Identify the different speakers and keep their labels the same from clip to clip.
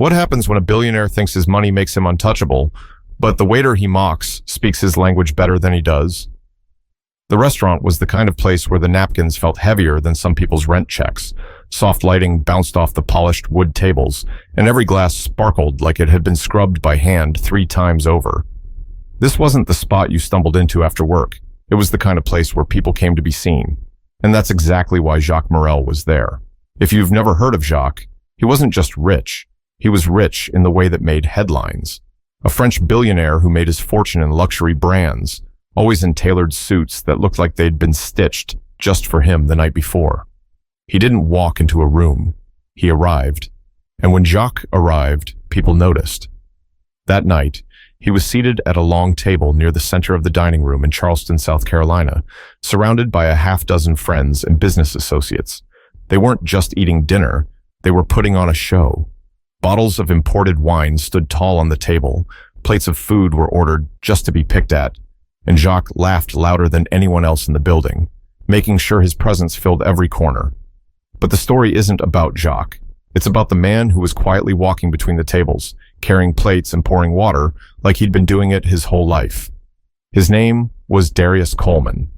Speaker 1: What happens when a billionaire thinks his money makes him untouchable, but the waiter he mocks speaks his language better than he does? The restaurant was the kind of place where the napkins felt heavier than some people's rent checks. Soft lighting bounced off the polished wood tables, and every glass sparkled like it had been scrubbed by hand 3 times over. This wasn't the spot you stumbled into after work. It was the kind of place where people came to be seen. And that's exactly why Jacques Morel was there. If you've never heard of Jacques, he wasn't just rich. He was rich in the way that made headlines. A French billionaire who made his fortune in luxury brands, always in tailored suits that looked like they'd been stitched just for him the night before. He didn't walk into a room. He arrived. And when Jacques arrived, people noticed. That night, he was seated at a long table near the center of the dining room in Charleston, South Carolina, surrounded by a half-dozen friends and business associates. They weren't just eating dinner, they were putting on a show. Bottles of imported wine stood tall on the table, plates of food were ordered just to be picked at, and Jacques laughed louder than anyone else in the building, making sure his presence filled every corner. But the story isn't about Jacques. It's about the man who was quietly walking between the tables, carrying plates and pouring water like he'd been doing it his whole life. His name was Darius Coleman.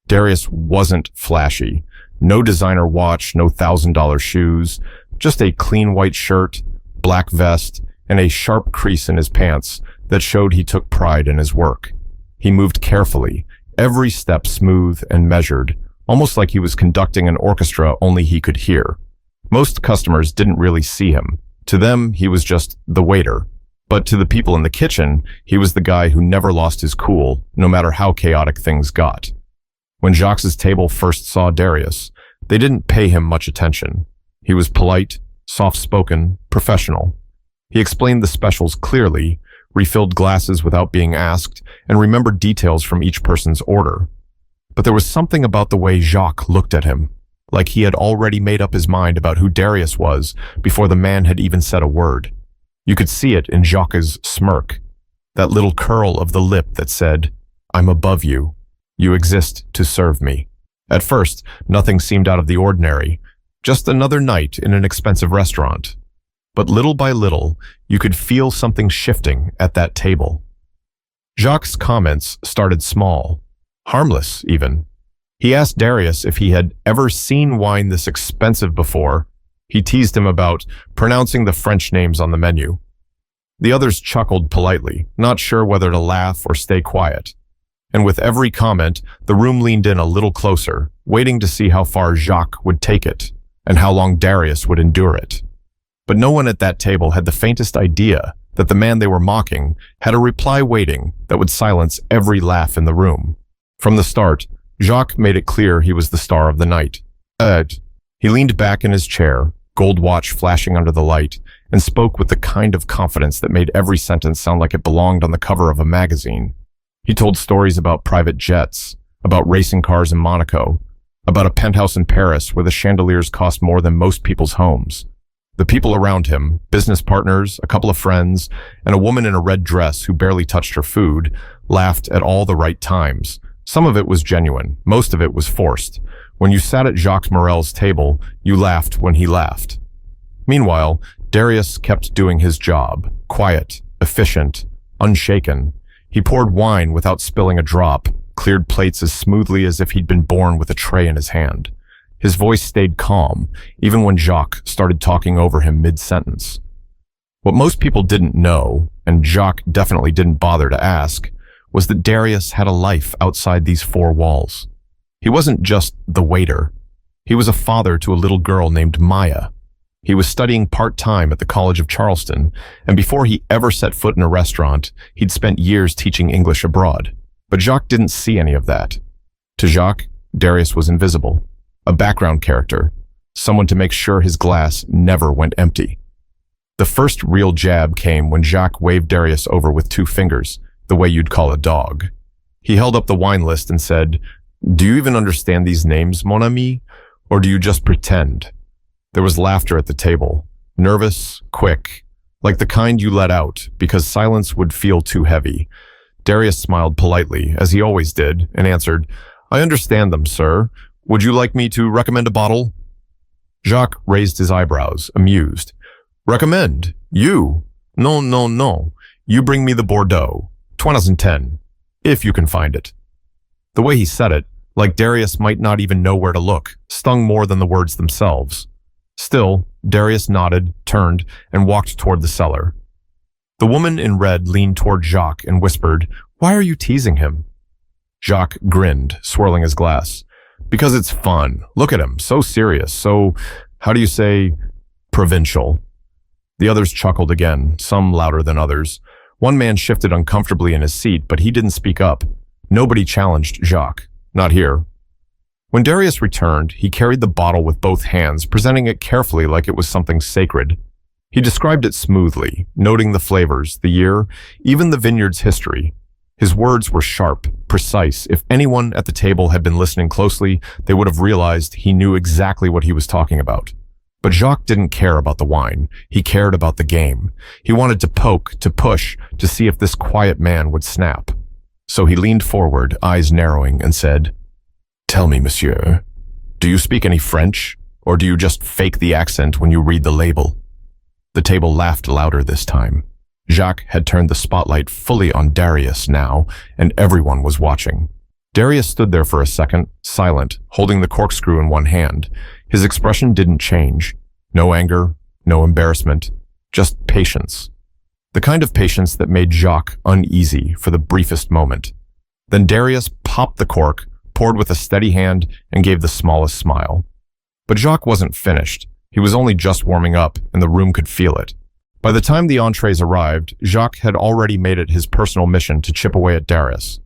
Speaker 1: Darius wasn't flashy. No designer watch, no $1,000 shoes, just a clean white shirt, black vest, and a sharp crease in his pants that showed he took pride in his work. He moved carefully, every step smooth and measured, almost like he was conducting an orchestra only he could hear. Most customers didn't really see him. To them, he was just the waiter. But to the people in the kitchen, he was the guy who never lost his cool, no matter how chaotic things got. When Jacques' table first saw Darius, they didn't pay him much attention. He was polite, soft-spoken, professional. He explained the specials clearly, refilled glasses without being asked, and remembered details from each person's order. But there was something about the way Jacques looked at him, like he had already made up his mind about who Darius was before the man had even said a word. You could see it in Jacques' smirk, that little curl of the lip that said, "I'm above you. You exist to serve me." At first, nothing seemed out of the ordinary, just another night in an expensive restaurant. But little by little, you could feel something shifting at that table. Jacques' comments started small, harmless even. He asked Darius if he had ever seen wine this expensive before. He teased him about pronouncing the French names on the menu. The others chuckled politely, not sure whether to laugh or stay quiet. And with every comment, the room leaned in a little closer, waiting to see how far Jacques would take it, and how long Darius would endure it. But no one at that table had the faintest idea that the man they were mocking had a reply waiting that would silence every laugh in the room. From the start, Jacques made it clear he was the star of the night. He leaned back in his chair, gold watch flashing under the light, and spoke with the kind of confidence that made every sentence sound like it belonged on the cover of a magazine. He told stories about private jets, about racing cars in Monaco, about a penthouse in Paris where the chandeliers cost more than most people's homes. The people around him, business partners, a couple of friends, and a woman in a red dress who barely touched her food, laughed at all the right times. Some of it was genuine, most of it was forced. When you sat at Jacques Morel's table, you laughed when he laughed. Meanwhile, Darius kept doing his job, quiet, efficient, unshaken. He poured wine without spilling a drop, cleared plates as smoothly as if he'd been born with a tray in his hand. His voice stayed calm, even when Jacques started talking over him mid-sentence. What most people didn't know, and Jacques definitely didn't bother to ask, was that Darius had a life outside these 4 walls. He wasn't just the waiter. He was a father to a little girl named Maya. He was studying part-time at the College of Charleston, and before he ever set foot in a restaurant, he'd spent years teaching English abroad. But Jacques didn't see any of that. To Jacques, Darius was invisible, a background character, someone to make sure his glass never went empty. The first real jab came when Jacques waved Darius over with 2 fingers, the way you'd call a dog. He held up the wine list and said, "Do you even understand these names, mon ami? Or do you just pretend?" There was laughter at the table, nervous, quick, like the kind you let out because silence would feel too heavy. Darius smiled politely, as he always did, and answered, "I understand them, sir. Would you like me to recommend a bottle?" Jacques raised his eyebrows, amused. Recommend? You? No, no, no. You bring me the Bordeaux. 2010. If you can find it. The way he said it, like Darius might not even know where to look, stung more than the words themselves. Still, Darius nodded, turned, and walked toward the cellar. The woman in red leaned toward Jacques and whispered, "Why are you teasing him?" Jacques grinned, swirling his glass. "Because it's fun. Look at him, so serious, so, how do you say, provincial." The others chuckled again, some louder than others. One man shifted uncomfortably in his seat, but he didn't speak up. Nobody challenged Jacques. Not here. When Darius returned, he carried the bottle with both hands, presenting it carefully like it was something sacred. He described it smoothly, noting the flavors, the year, even the vineyard's history. His words were sharp, precise. If anyone at the table had been listening closely, they would have realized he knew exactly what he was talking about. But Jacques didn't care about the wine. He cared about the game. He wanted to poke, to push, to see if this quiet man would snap. So he leaned forward, eyes narrowing, and said, "Tell me, monsieur, do you speak any French, or do you just fake the accent when you read the label?" The table laughed louder this time. Jacques had turned the spotlight fully on Darius now, and everyone was watching. Darius stood there for a second, silent, holding the corkscrew in one hand. His expression didn't change. No anger, no embarrassment, just patience. The kind of patience that made Jacques uneasy for the briefest moment. Then Darius popped the cork, poured with a steady hand, and gave the smallest smile. But Jacques wasn't finished. He was only just warming up, and the room could feel it. By the time the entrees arrived, Jacques had already made it his personal mission to chip away at Darius.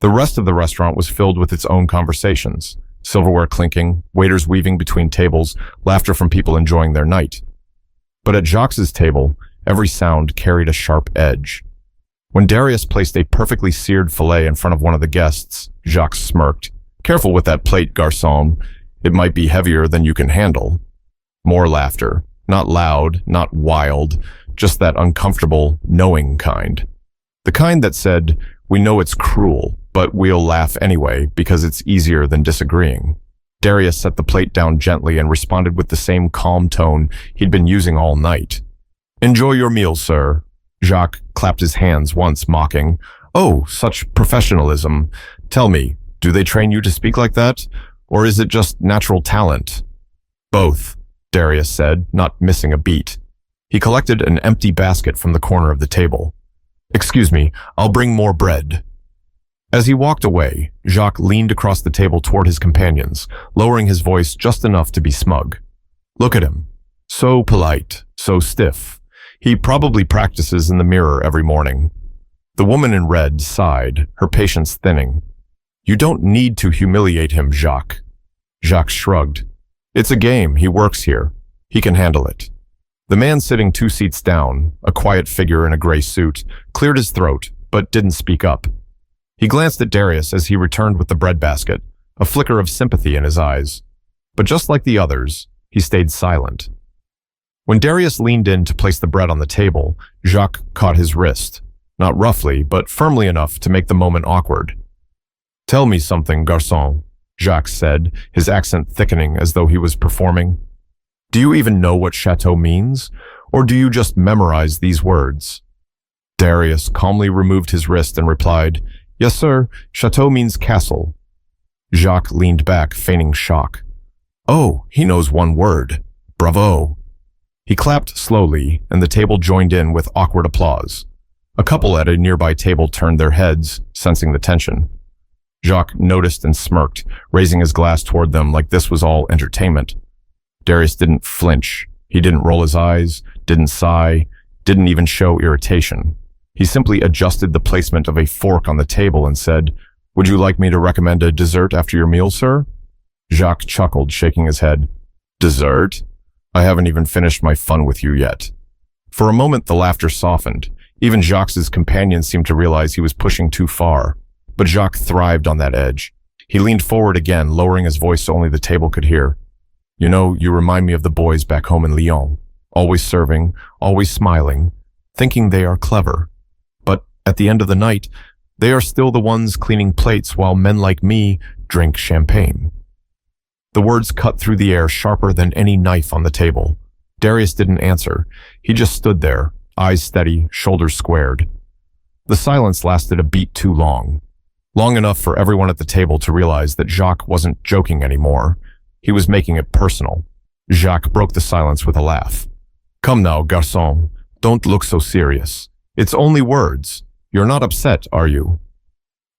Speaker 1: The rest of the restaurant was filled with its own conversations. Silverware clinking, waiters weaving between tables, laughter from people enjoying their night. But at Jacques' table, every sound carried a sharp edge. When Darius placed a perfectly seared filet in front of one of the guests, Jacques smirked. "Careful with that plate, garçon. It might be heavier than you can handle." More laughter. Not loud, not wild, just that uncomfortable, knowing kind. The kind that said, "We know it's cruel, but we'll laugh anyway because it's easier than disagreeing." Darius set the plate down gently and responded with the same calm tone he'd been using all night. "Enjoy your meal, sir." Jacques clapped his hands once, mocking. "Oh, such professionalism. Tell me, do they train you to speak like that? Or is it just natural talent?" "Both," Darius said, not missing a beat. He collected an empty basket from the corner of the table. "Excuse me, I'll bring more bread." As he walked away, Jacques leaned across the table toward his companions, lowering his voice just enough to be smug. "Look at him. So polite, so stiff. He probably practices in the mirror every morning." The woman in red sighed, her patience thinning. "You don't need to humiliate him, Jacques." Jacques shrugged. "It's a game. He works here. He can handle it." The man sitting 2 seats down, a quiet figure in a gray suit, cleared his throat, but didn't speak up. He glanced at Darius as he returned with the bread basket, a flicker of sympathy in his eyes. But just like the others, he stayed silent. When Darius leaned in to place the bread on the table, Jacques caught his wrist, not roughly, but firmly enough to make the moment awkward. "Tell me something, garçon," Jacques said, his accent thickening as though he was performing. "Do you even know what chateau means, or do you just memorize these words?" Darius calmly removed his wrist and replied, "Yes, sir, chateau means castle." Jacques leaned back, feigning shock. "Oh, he knows one word. Bravo." He clapped slowly, and the table joined in with awkward applause. A couple at a nearby table turned their heads, sensing the tension. Jacques noticed and smirked, raising his glass toward them like this was all entertainment. Darius didn't flinch. He didn't roll his eyes, didn't sigh, didn't even show irritation. He simply adjusted the placement of a fork on the table and said, "Would you like me to recommend a dessert after your meal, sir?" Jacques chuckled, shaking his head. "Dessert? I haven't even finished my fun with you yet." For a moment, the laughter softened. Even Jacques' companions seemed to realize he was pushing too far. But Jacques thrived on that edge. He leaned forward again, lowering his voice so only the table could hear. "You know, you remind me of the boys back home in Lyon. Always serving, always smiling, thinking they are clever. But at the end of the night, they are still the ones cleaning plates while men like me drink champagne." The words cut through the air sharper than any knife on the table. Darius didn't answer. He just stood there, eyes steady, shoulders squared. The silence lasted a beat too long. Long enough for everyone at the table to realize that Jacques wasn't joking anymore. He was making it personal. Jacques broke the silence with a laugh. Come now, garçon. Don't look so serious. It's only words. You're not upset, are you?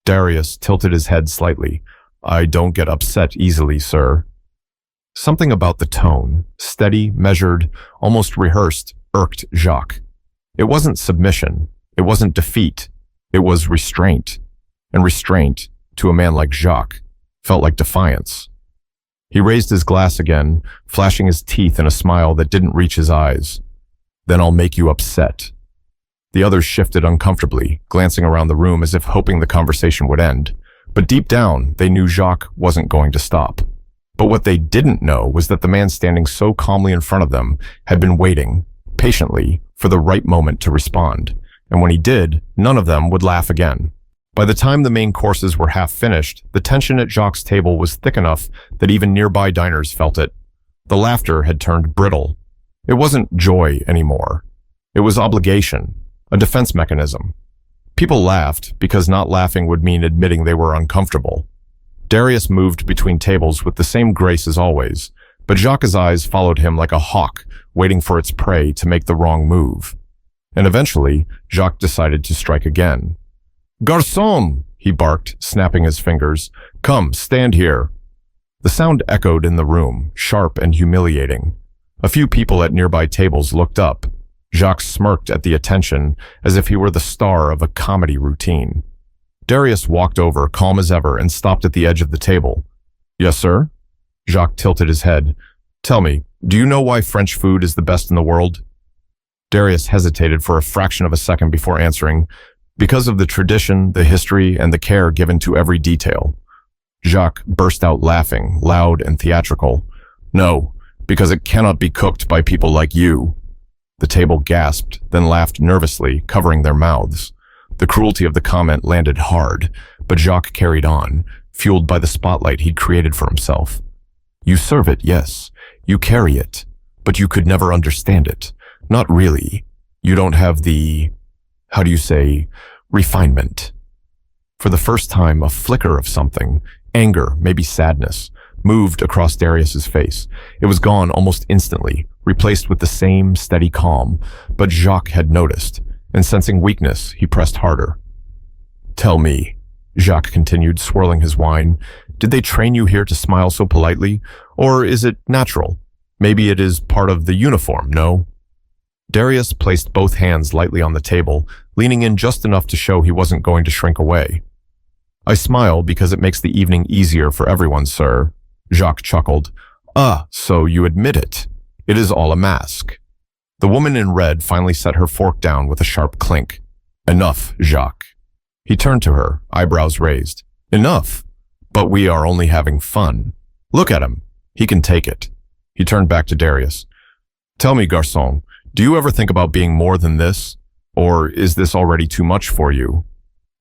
Speaker 1: Darius tilted his head slightly. I don't get upset easily, sir. Something about the tone, steady, measured, almost rehearsed, irked Jacques. It wasn't submission. It wasn't defeat. It was restraint. And restraint, to a man like Jacques, felt like defiance. He raised his glass again, flashing his teeth in a smile that didn't reach his eyes. Then I'll make you upset. The others shifted uncomfortably, glancing around the room as if hoping the conversation would end. But deep down, they knew Jacques wasn't going to stop. But what they didn't know was that the man standing so calmly in front of them had been waiting, patiently, for the right moment to respond. And when he did, none of them would laugh again. By the time the main courses were half finished, the tension at Jacques' table was thick enough that even nearby diners felt it. The laughter had turned brittle. It wasn't joy anymore. It was obligation, a defense mechanism. People laughed because not laughing would mean admitting they were uncomfortable. Darius moved between tables with the same grace as always, but Jacques' eyes followed him like a hawk waiting for its prey to make the wrong move. And eventually, Jacques decided to strike again. Garçon! He barked, snapping his fingers. Come, stand here. The sound echoed in the room, sharp and humiliating. A few people at nearby tables looked up. Jacques smirked at the attention, as if he were the star of a comedy routine. Darius walked over, calm as ever, and stopped at the edge of the table. Yes, sir? Jacques tilted his head. Tell me, do you know why French food is the best in the world? Darius hesitated for a fraction of a second before answering, because of the tradition, the history, and the care given to every detail. Jacques burst out laughing, loud and theatrical. No, because it cannot be cooked by people like you. The table gasped, then laughed nervously, covering their mouths. The cruelty of the comment landed hard, but Jacques carried on, fueled by the spotlight he'd created for himself. You serve it, yes. You carry it. But you could never understand it. Not really. You don't have the, how do you say, refinement. For the first time, a flicker of something, anger, maybe sadness, moved across Darius's face. It was gone almost instantly, replaced with the same steady calm, but Jacques had noticed, and sensing weakness, he pressed harder. Tell me, Jacques continued, swirling his wine, did they train you here to smile so politely, or is it natural? Maybe it is part of the uniform, no? Darius placed both hands lightly on the table, leaning in just enough to show he wasn't going to shrink away. I smile because it makes the evening easier for everyone, sir. Jacques chuckled. Ah, so you admit it. It is all a mask. The woman in red finally set her fork down with a sharp clink. Enough, Jacques. He turned to her, eyebrows raised. Enough. But we are only having fun. Look at him. He can take it. He turned back to Darius. Tell me, garçon, do you ever think about being more than this? Or is this already too much for you?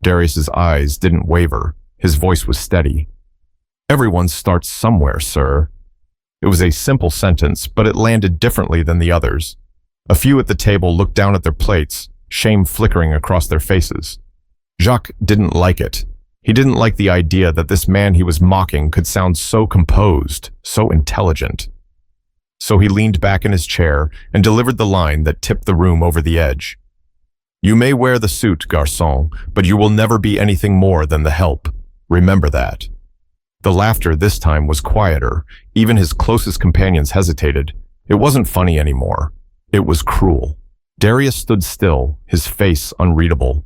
Speaker 1: Darius's eyes didn't waver. His voice was steady. Everyone starts somewhere, sir. It was a simple sentence, but it landed differently than the others. A few at the table looked down at their plates, shame flickering across their faces. Jacques didn't like it. He didn't like the idea that this man he was mocking could sound so composed, so intelligent. So he leaned back in his chair and delivered the line that tipped the room over the edge. You may wear the suit, garçon, but you will never be anything more than the help. Remember that. The laughter this time was quieter. Even his closest companions hesitated. It wasn't funny anymore. It was cruel. Darius stood still, his face unreadable.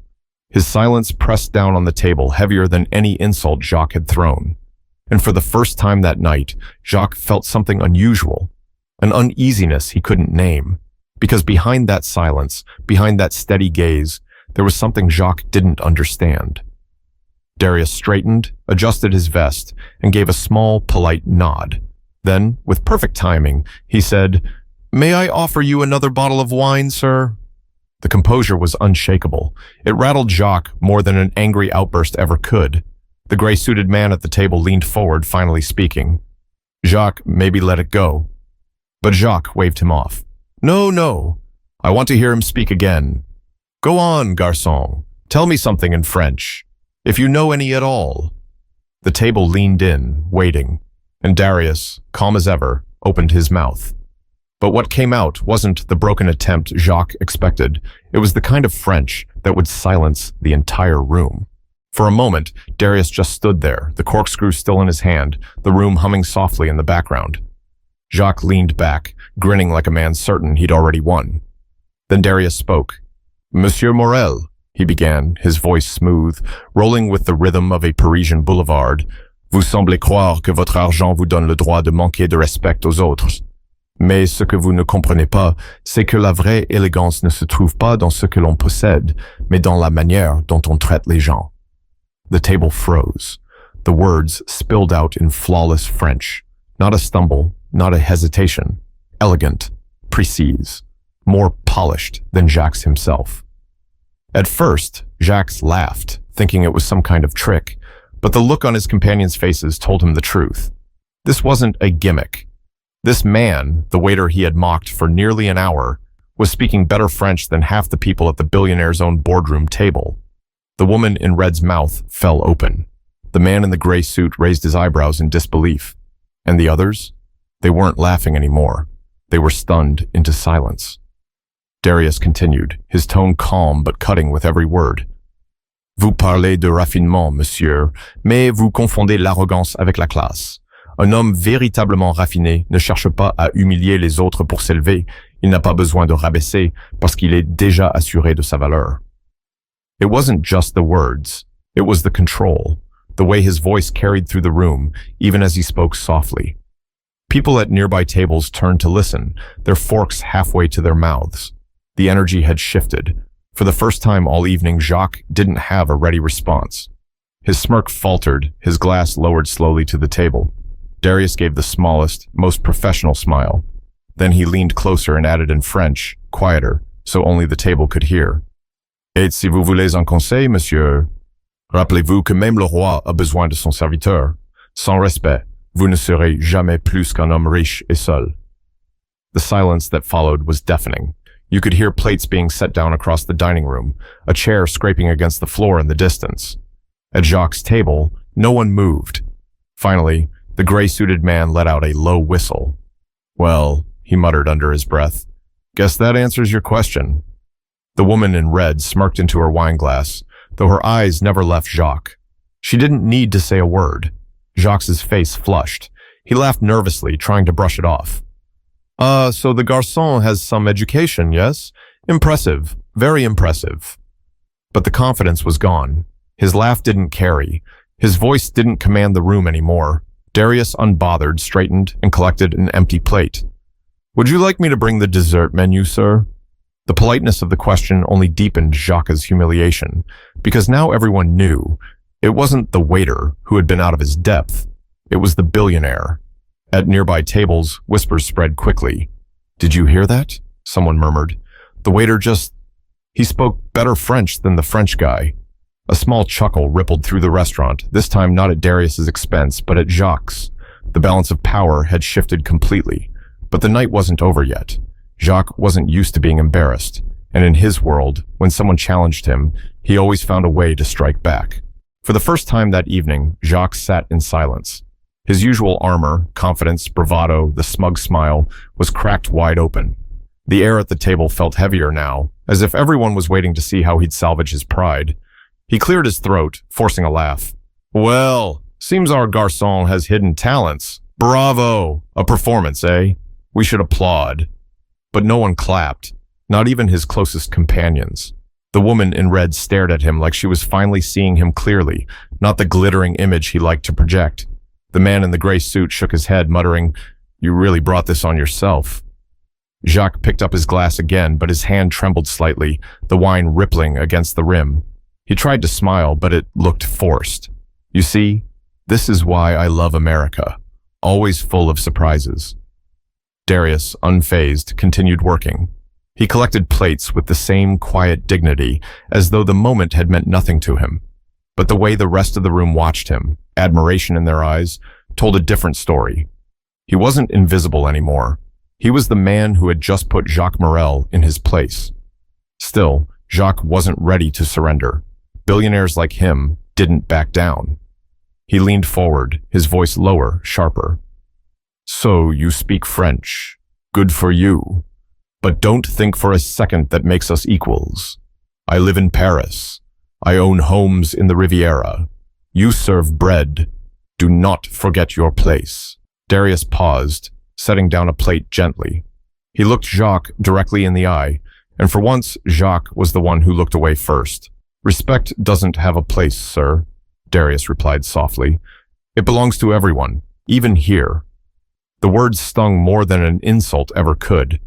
Speaker 1: His silence pressed down on the table heavier than any insult Jacques had thrown. And for the first time that night, Jacques felt something unusual, an uneasiness he couldn't name. Because behind that silence, behind that steady gaze, there was something Jacques didn't understand. Darius straightened, adjusted his vest, and gave a small, polite nod. Then, with perfect timing, he said, May I offer you another bottle of wine, sir? The composure was unshakable. It rattled Jacques more than an angry outburst ever could. The gray-suited man at the table leaned forward, finally speaking. Jacques, maybe let it go. But Jacques waved him off. No, no. I want to hear him speak again. Go on, garçon. Tell me something in French, if you know any at all. The table leaned in, waiting, and Darius, calm as ever, opened his mouth. But what came out wasn't the broken attempt Jacques expected. It was the kind of French that would silence the entire room. For a moment, Darius just stood there, the corkscrew still in his hand, the room humming softly in the background. Jacques leaned back, grinning like a man certain he'd already won. Then Darius spoke. Monsieur Morel, he began, his voice smooth, rolling with the rhythm of a Parisian boulevard. Vous semblez croire que votre argent vous donne le droit de manquer de respect aux autres. Mais ce que vous ne comprenez pas, c'est que la vraie élégance ne se trouve pas dans ce que l'on possède, mais dans la manière dont on traite les gens. The table froze. The words spilled out in flawless French. Not a stumble, not a hesitation. Elegant, précise, more polished than Jacques himself. At first, Jacques laughed, thinking it was some kind of trick, but the look on his companions' faces told him the truth. This wasn't a gimmick. This man, the waiter he had mocked for nearly an hour, was speaking better French than half the people at the billionaire's own boardroom table. The woman in red's mouth fell open. The man in the gray suit raised his eyebrows in disbelief. And the others? They weren't laughing anymore. They were stunned into silence. Darius continued, his tone calm but cutting with every word. Vous parlez de raffinement, monsieur, mais vous confondez l'arrogance avec la classe. Un homme véritablement raffiné ne cherche pas à humilier les autres pour s'élever. Il n'a pas besoin de rabaisser parce qu'il est déjà assuré de sa valeur. It wasn't just the words. It was the control, the way his voice carried through the room, even as he spoke softly. People at nearby tables turned to listen, their forks halfway to their mouths. The energy had shifted. For the first time all evening, Jacques didn't have a ready response. His smirk faltered, his glass lowered slowly to the table. Darius gave the smallest, most professional smile. Then he leaned closer and added in French, quieter, so only the table could hear. Et si vous voulez un conseil, monsieur, rappelez-vous que même le roi a besoin de son serviteur. Sans respect, vous ne serez jamais plus qu'un homme riche et seul. The silence that followed was deafening. You could hear plates being set down across the dining room, a chair scraping against the floor in the distance. At Jacques' table, no one moved. Finally, the gray-suited man let out a low whistle. Well, he muttered under his breath, guess that answers your question. The woman in red smirked into her wine glass, though her eyes never left Jacques. She didn't need to say a word. Jacques' face flushed. He laughed nervously, trying to brush it off. So the garçon has some education, yes? Impressive. Very impressive. But the confidence was gone. His laugh didn't carry. His voice didn't command the room anymore. Darius, unbothered, straightened and collected an empty plate. Would you like me to bring the dessert menu, sir? The politeness of the question only deepened Jacques' humiliation, because now everyone knew. It wasn't the waiter who had been out of his depth. It was the billionaire. At nearby tables, whispers spread quickly. Did you hear that? Someone murmured. The waiter he spoke better French than the French guy. A small chuckle rippled through the restaurant, this time not at Darius's expense, but at Jacques'. The balance of power had shifted completely. But the night wasn't over yet. Jacques wasn't used to being embarrassed, and in his world, when someone challenged him, he always found a way to strike back. For the first time that evening, Jacques sat in silence. His usual armor, confidence, bravado, the smug smile, was cracked wide open. The air at the table felt heavier now, as if everyone was waiting to see how he'd salvage his pride. He cleared his throat, forcing a laugh. Well, seems our garçon has hidden talents. Bravo! A performance, eh? We should applaud. But no one clapped, not even his closest companions. The woman in red stared at him like she was finally seeing him clearly, not the glittering image he liked to project. The man in the gray suit shook his head, muttering, You really brought this on yourself. Jacques picked up his glass again, but his hand trembled slightly, the wine rippling against the rim. He tried to smile, but it looked forced. You see, this is why I love America, always full of surprises. Darius, unfazed, continued working. He collected plates with the same quiet dignity, as though the moment had meant nothing to him. But the way the rest of the room watched him, admiration in their eyes, told a different story. He wasn't invisible anymore. He was the man who had just put Jacques Morel in his place. Still, Jacques wasn't ready to surrender. Billionaires like him didn't back down. He leaned forward, his voice lower, sharper. So you speak French. Good for you. But don't think for a second that makes us equals. I live in Paris. I own homes in the Riviera. You serve bread. Do not forget your place. Darius paused, setting down a plate gently. He looked Jacques directly in the eye, and for once, Jacques was the one who looked away first. Respect doesn't have a place, sir, Darius replied softly. It belongs to everyone, even here. The words stung more than an insult ever could.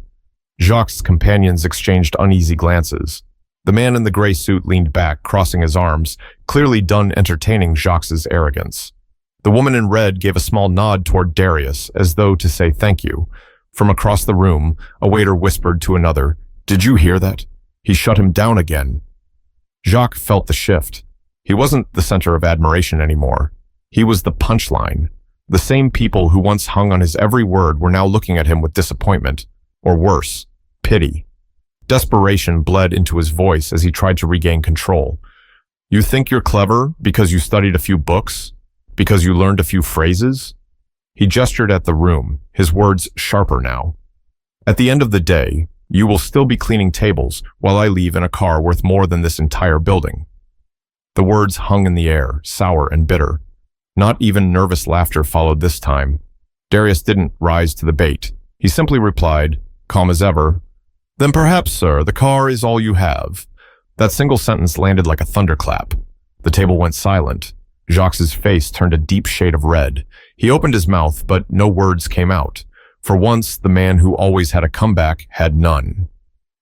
Speaker 1: Jacques' companions exchanged uneasy glances. The man in the gray suit leaned back, crossing his arms, clearly done entertaining Jacques' arrogance. The woman in red gave a small nod toward Darius, as though to say thank you. From across the room, a waiter whispered to another, "Did you hear that? He shut him down again." Jacques felt the shift. He wasn't the center of admiration anymore. He was the punchline. The same people who once hung on his every word were now looking at him with disappointment, or worse, pity. Desperation bled into his voice as he tried to regain control. You think you're clever because you studied a few books? Because you learned a few phrases? He gestured at the room, his words sharper now. At the end of the day, you will still be cleaning tables while I leave in a car worth more than this entire building. The words hung in the air, sour and bitter. Not even nervous laughter followed this time. Darius didn't rise to the bait. He simply replied, calm as ever, "Then perhaps, sir, the car is all you have." That single sentence landed like a thunderclap. The table went silent. Jacques' face turned a deep shade of red. He opened his mouth, but no words came out. For once, the man who always had a comeback had none.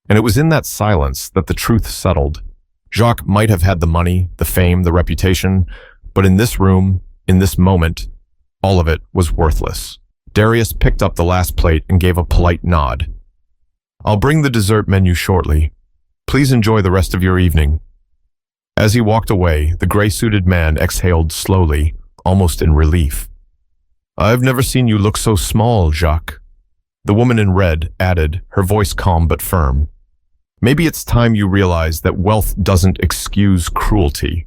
Speaker 1: And it was in that silence that the truth settled. Jacques might have had the money, the fame, the reputation, but in this room, in this moment, all of it was worthless. Darius picked up the last plate and gave a polite nod. "I'll bring the dessert menu shortly. Please enjoy the rest of your evening." As he walked away, the gray-suited man exhaled slowly, almost in relief. "I've never seen you look so small, Jacques." The woman in red added, her voice calm but firm. "Maybe it's time you realize that wealth doesn't excuse cruelty."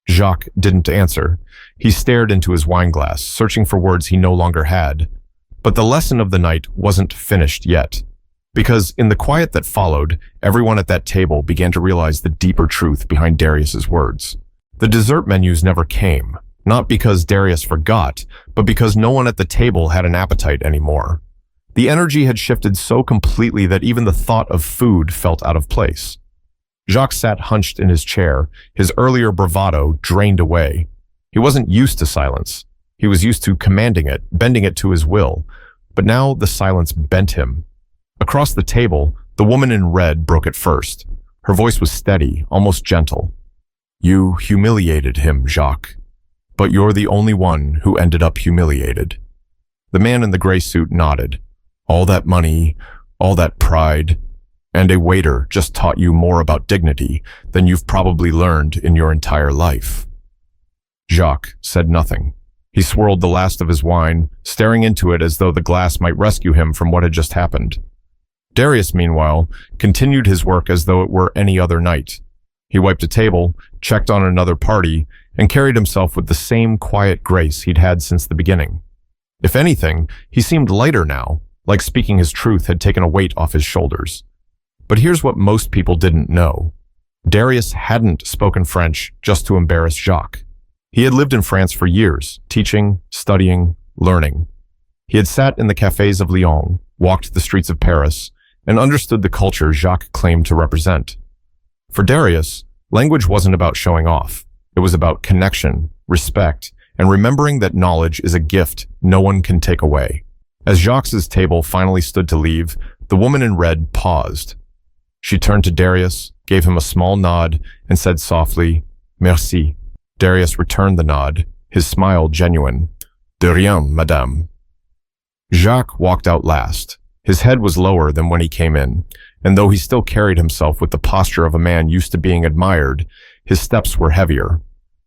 Speaker 1: Jacques didn't answer. He stared into his wineglass, searching for words he no longer had. But the lesson of the night wasn't finished yet. Because in the quiet that followed, everyone at that table began to realize the deeper truth behind Darius's words. The dessert menus never came, not because Darius forgot, but because no one at the table had an appetite anymore. The energy had shifted so completely that even the thought of food felt out of place. Jacques sat hunched in his chair, his earlier bravado drained away. He wasn't used to silence. He was used to commanding it, bending it to his will. But now the silence bent him. Across the table, the woman in red broke it first. Her voice was steady, almost gentle. "You humiliated him, Jacques. But you're the only one who ended up humiliated." The man in the gray suit nodded. "All that money, all that pride, and a waiter just taught you more about dignity than you've probably learned in your entire life." Jacques said nothing. He swirled the last of his wine, staring into it as though the glass might rescue him from what had just happened. Darius, meanwhile, continued his work as though it were any other night. He wiped a table, checked on another party, and carried himself with the same quiet grace he'd had since the beginning. If anything, he seemed lighter now, like speaking his truth had taken a weight off his shoulders. But here's what most people didn't know. Darius hadn't spoken French just to embarrass Jacques. He had lived in France for years, teaching, studying, learning. He had sat in the cafes of Lyon, walked the streets of Paris, and understood the culture Jacques claimed to represent. For Darius, language wasn't about showing off. It was about connection, respect, and remembering that knowledge is a gift no one can take away. As Jacques' table finally stood to leave, the woman in red paused. She turned to Darius, gave him a small nod, and said softly, "Merci." Darius returned the nod, his smile genuine. "De rien, madame." Jacques walked out last. His head was lower than when he came in, and though he still carried himself with the posture of a man used to being admired, his steps were heavier.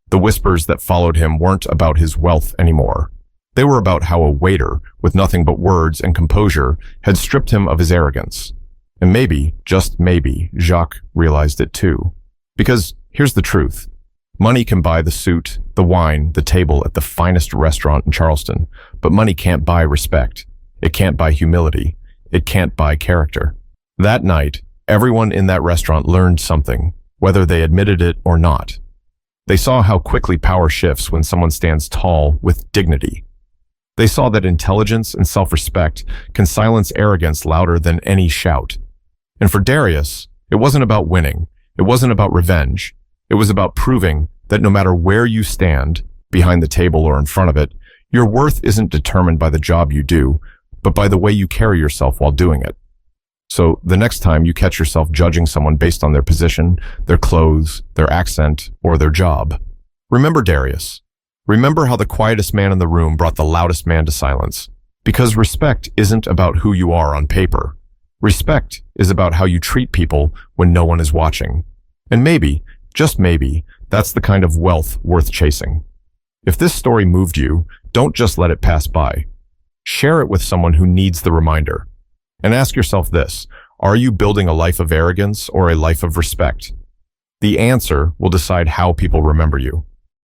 Speaker 1: The whispers that followed him weren't about his wealth anymore. They were about how a waiter, with nothing but words and composure, had stripped him of his arrogance. And maybe, just maybe, Jacques realized it too. Because here's the truth. Money can buy the suit, the wine, the table at the finest restaurant in Charleston, but money can't buy respect. It can't buy humility. It can't buy character. That night, everyone in that restaurant learned something, whether they admitted it or not. They saw how quickly power shifts when someone stands tall with dignity. They saw that intelligence and self-respect can silence arrogance louder than any shout. And for Darius, it wasn't about winning. It wasn't about revenge. It was about proving that no matter where you stand, behind the table or in front of it, your worth isn't determined by the job you do, but by the way you carry yourself while doing it. So the next time you catch yourself judging someone based on their position, their clothes, their accent, or their job, remember Darius. Remember how the quietest man in the room brought the loudest man to silence. Because respect isn't about who you are on paper. Respect is about how you treat people when no one is watching. And maybe, just maybe, that's the kind of wealth worth chasing. If this story moved you, don't just let it pass by. Share it with someone who needs the reminder. And ask yourself this, are you building a life of arrogance or a life of respect? The answer will decide how people remember you.